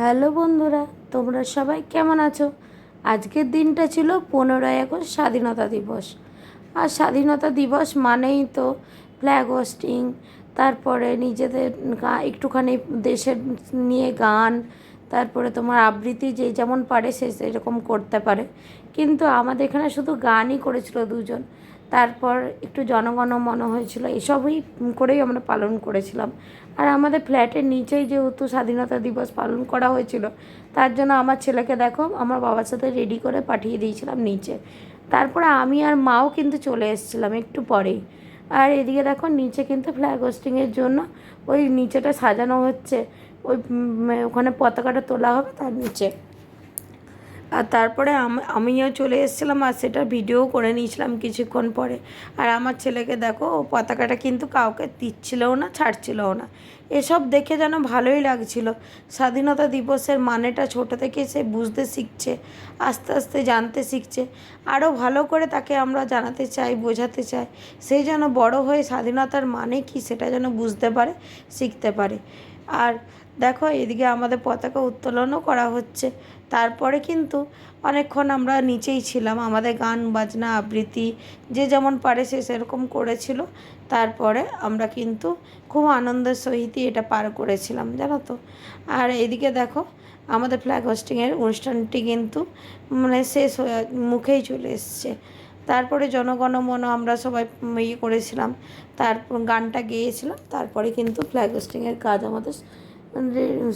Hello বন্ধুরা, তোমরা সবাই কেমন আছো? আজকের দিনটা ছিল 15ই আগস্ট, স্বাধীনতা দিবস। আর স্বাধীনতা দিবস মানেই তো ফ্ল্যাগ হোস্টিং, তারপরে নিজেদের একটুখানি দেশের নিয়ে গান, তারপরে তোমার আবৃত্তি যে যেমন পারে সে সেরকম করতে পারে। কিন্তু আমাদের এখানে শুধু গানই করেছিল দুজন। তারপর একটু জনগণমন হয়েছিল, এসবই করেই আমরা পালন করেছিলাম। আর আমাদের ফ্ল্যাটের নিচেই যেহেতু স্বাধীনতা দিবস পালন করা হয়েছিল, তার জন্য আমার ছেলেকে দেখো আমার বাবার সাথে রেডি করে পাঠিয়ে দিয়েছিলাম নিচে। তারপরে আমি আর মাও কিন্তু চলে এসেছিলাম একটু পরেই। আর এদিকে দেখো নিচে কিন্তু ফ্ল্যাগ হোস্টিংয়ের জন্য ওই নিচেটা সাজানো হচ্ছে, ওই ওখানে পতাকাটা তোলা হবে তার নিচে। আর তারপরে আমিও চলে এসেছিলাম আর সেটা ভিডিও করে নিয়েছিলাম কিছুক্ষণ পরে। আর আমার ছেলেকে দেখো ও পতাকাটা কিন্তু কাউকে দিচ্ছিলও না, ছাড়ছিলও না। এসব দেখে যেন ভালোই লাগছিল। স্বাধীনতা দিবসের মানেটা ছোটো থেকে সে বুঝতে শিখছে, আস্তে আস্তে জানতে শিখছে। আরও ভালো করে তাকে আমরা জানাতে চাই, বোঝাতে চাই। সেই যেন বড় হয়ে স্বাধীনতার মানে কী সেটা যেন বুঝতে পারে, শিখতে পারে। আর দেখো এদিকে আমাদের পতাকা উত্তোলনও করা হচ্ছে। তারপরে কিন্তু অনেকক্ষণ আমরা নিচেই ছিলাম, আমাদের গান বাজনা আবৃত্তি যে যেমন পারে সে সেরকম করেছিল। তারপরে আমরা কিন্তু খুব আনন্দের সহিতই এটা পার করেছিলাম, জানো তো। আর এদিকে দেখো আমাদের ফ্ল্যাগ হোস্টিংয়ের অনুষ্ঠানটি কিন্তু শেষ হয়ে মুখেই চলে এসছে। তারপরে জনগণমন আমরা সবাই করেছিলাম, তারপর গানটা গেয়েছিলাম। তারপরে কিন্তু ফ্ল্যাগ হোস্টিংয়ের কাজ আমাদের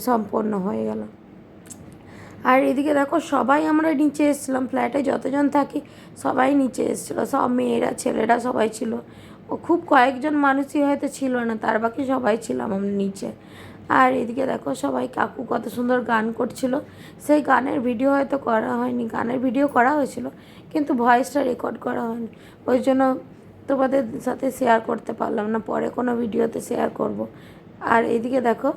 সম্পন্ন হয়ে গেল। আর এদিকে দেখো সবাই আমরা নিচে এসেছিলাম, ফ্ল্যাটে যতজন থাকি সবাই নিচে এসেছিলো, সব মেয়েরা ছেলেরা সবাই ছিল। ও খুব কয়েকজন মানুষই হয়তো ছিল না, তার বাকি সবাই ছিলাম আমরা নিচে। আর এদিকে দেখো সবাই কাকু কত সুন্দর গান করছিল। সেই গানের ভিডিও হয়তো করা হয়নি, গানের ভিডিও করা হয়েছিল কিন্তু ভয়েসটা রেকর্ড করা হয়নি, ওই জন্য তোমাদের সাথে শেয়ার করতে পারলাম না, পরে কোনো ভিডিওতে শেয়ার করব। আর এদিকে দেখো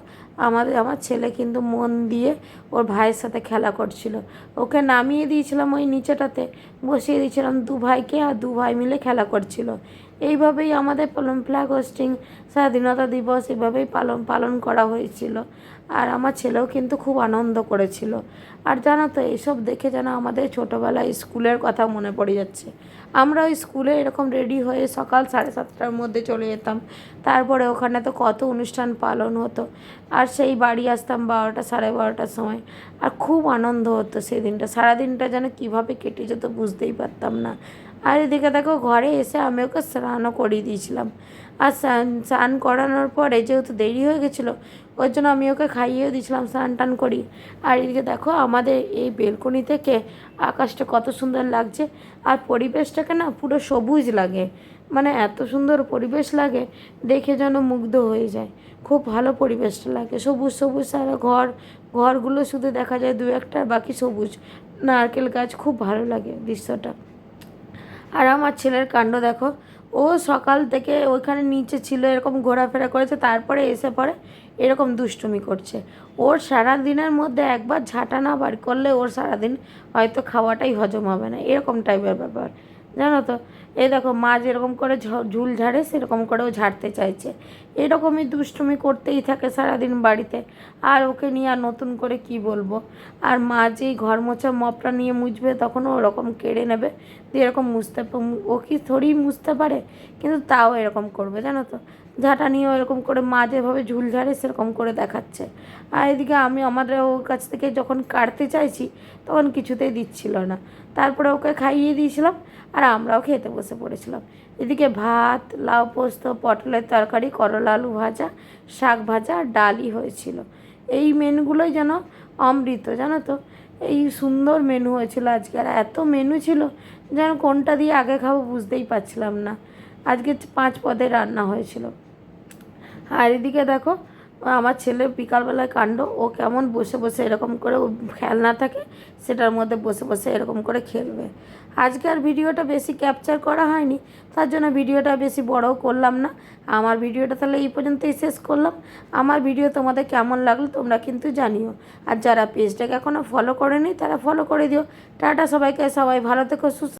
আমার ছেলে কিন্তু মন দিয়ে ওর ভাইয়ের সাথে খেলা করছিল। ওকে নামিয়ে দিয়েছিলাম ওই নিচেটাতে, বসিয়ে দিয়েছিলাম দু ভাইকে, আর দু ভাই মিলে খেলা করছিল। এইভাবেই আমাদের ফ্ল্যাগ হোস্টিং, স্বাধীনতা দিবস এভাবেই পালন করা হয়েছিল। আর আমার ছেলেও কিন্তু খুব আনন্দ করেছিল। আর জানো তো এসব দেখে যেন আমাদের ছোটোবেলায় স্কুলের কথা মনে পড়ে যাচ্ছে। আমরা ওই স্কুলে এরকম রেডি হয়ে সকাল 7:30টার মধ্যে চলে যেতাম। তারপরে ওখানে তো কত অনুষ্ঠান পালন হতো। আর সেই বাড়ি আসতাম 12টা 12:30টার সময়। আর খুব আনন্দ হতো সেই দিনটা, সারাদিনটা যেন কীভাবে কেটে যেত বুঝতেই পারতাম না। আর এদিকে দেখো ঘরে এসে আমি ওকে স্নানও করিয়ে দিয়েছিলাম। আর স্নান করানোর পরে যেহেতু দেরি হয়ে গেছিলো, ওই জন্য আমি ওকে খাইয়েও দিয়েছিলাম স্নান টান করি। আর এদিকে দেখো আমাদের এই বেলকনি থেকে আকাশটা কত সুন্দর লাগছে। আর পরিবেশটাকে না পুরো সবুজ লাগে, মানে এত সুন্দর পরিবেশ লাগে দেখে যেন মুগ্ধ হয়ে যায়। খুব ভালো পরিবেশটা লাগে, সবুজ সবুজ সারা ঘরগুলো শুধু দেখা যায় দু একটা, বাকি সবুজ নারকেল গাছ, খুব ভালো লাগে দৃশ্যটা। আর আমার ছেলের কাণ্ড দেখো, ও সকাল থেকে ওইখানে নিচে ছিল এরকম ঘোরাফেরা করেছে, তারপরে এসে পরে এরকম দুষ্টুমি করছে। ওর সারা দিনের মধ্যে একবার ঝাঁটা না বার করলে ওর সারাদিন হয়তো খাওয়াটাই হজম হবে না, এরকম টাইপের ব্যাপার, জানো তো। এই দেখো মা যেরকম করে ঝুল ঝাড়ে সেরকম করেও ঝাড়তে চাইছে। এরকমই দুষ্টুমি করতেই থাকে সারাদিন বাড়িতে। আর ওকে নিয়ে আর নতুন করে কি বলবো। আর মা যেই ঘর মোছা মপটা নিয়ে মুছবে তখন ওরকম কেড়ে নেবে, দিয়ে এরকম ও কি থোড়ি মুছতে পারে, কিন্তু তাও এরকম করবে, জানো তো। ঝাঁটা নিয়েও এরকম করে মা যেভাবে ঝুল ঝাড়ে সেরকম করে দেখাচ্ছে। আর এদিকে আমি আমাদের ওর কাছ থেকে যখন কাটতে চাইছি তখন কিছুতেই দিচ্ছিল না। তারপরে ওকে খাইয়ে দিয়েছিলাম আর আমরাও খেতে বসে পড়েছিলাম। এদিকে ভাত, লাউ পোস্ত, পটলের তরকারি, করলা আলু ভাজা, শাক ভাজা আর ডালই হয়েছিল। এই মেনুগুলোই যেন অমৃত, জানো তো। এই সুন্দর মেনু হয়েছিল আজকে, আর এত মেনু ছিল যেন কোনটা দিয়ে আগে খাবো বুঝতেই পারছিলাম না। আজকে 5 পদের রান্না হয়েছিল। আর এদিকে দেখো আমার ছেলের বিকালবেলায় কাণ্ড, ও কেমন বসে বসে এরকম করে খেলনা থাকে সেটার মধ্যে বসে বসে এরকম করে খেলবে। আজকে আর ভিডিওটা বেশি ক্যাপচার করা হয়নি, তার জন্য ভিডিওটা বেশি বড়ও করলাম না। আমার ভিডিওটা তাহলে এই পর্যন্তই শেষ করলাম। আমার ভিডিও তোমাদের কেমন লাগলো তোমরা কিন্তু জানিও। আর যারা পেজটাকে এখনও ফলো করেনি তারা ফলো করে দিও। টাটা সবাইকে, সবাই ভালো থেকো, সুস্থ।